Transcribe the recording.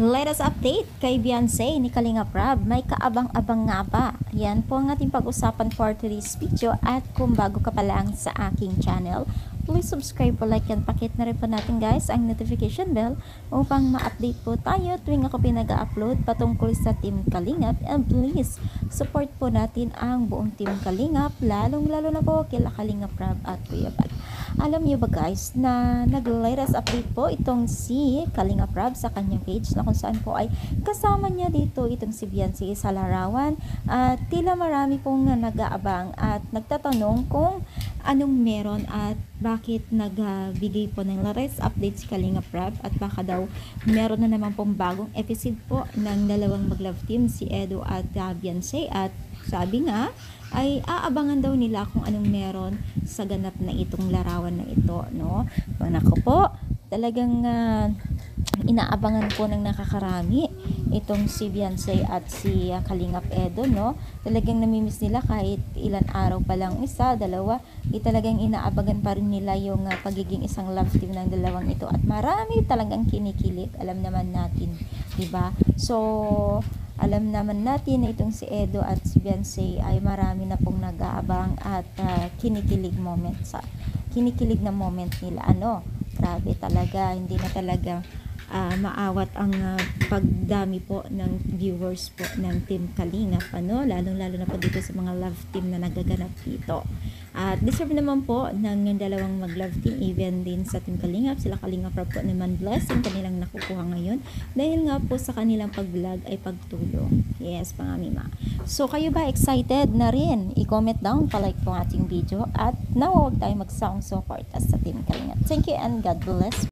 Let us update kay Beyonce ni Kalinga Prab. May kaabang-abang nga ba? Yan po ang ating pag-usapan for today's video. At kung bago ka pa lang sa aking channel, please subscribe po, like yan. Pakit na rin po natin guys ang notification bell upang ma-update po tayo tuwing ako pinag-upload patungkol sa Team Kalingap. And please, support po natin ang buong Team Kalingap, lalong-lalo na po kila Kalinga Prab at Kuya Bal. Alam niyo ba guys na nag-latest update po itong si Kalinga Prab sa kanyang page na kung saan po ay kasama niya dito itong si Beyonce sa larawan at tila marami pong nag-aabang at nagtatanong kung anong meron at bakit nagbigay po ng latest update si Kalinga Prab at baka daw meron na naman pong bagong episode po ng dalawang mag-love team, si Edo at Beyonce, at sabi nga ay aabangan daw nila kung anong meron sa ganap na itong larawan na ito, no? Nako po, talagang inaabangan po ng nakakarami itong si Beyonce at si Kalingap Edo, no? Talagang namimiss nila kahit ilan araw pa lang, isa, dalawa, talagang inaabangan pa rin nila yung pagiging isang love team ng dalawang ito at marami talagang kinikilig, alam naman natin, diba? So alam naman natin na itong si Edo at si Beyonce ay marami na pong nag-aabang at kinikilig na moment nila. Grabe talaga, hindi na talaga maawat ang pagdami po ng viewers po ng Team Kalingap, lalong-lalo na po dito sa mga love team na nagaganap dito. At deserve naman po ng dalawang mag-love team, even din sa Team Kalingap, sila Kalinga Prab po naman blessing kanilang nakukuha ngayon dahil nga po sa kanilang pag-vlog ay pagtulong. Yes, pangamima. So kayo ba excited na rin? I-comment down, pa-like po ating video at now huwag tayo magsawang support sa Team Kalingap. Thank you and God bless.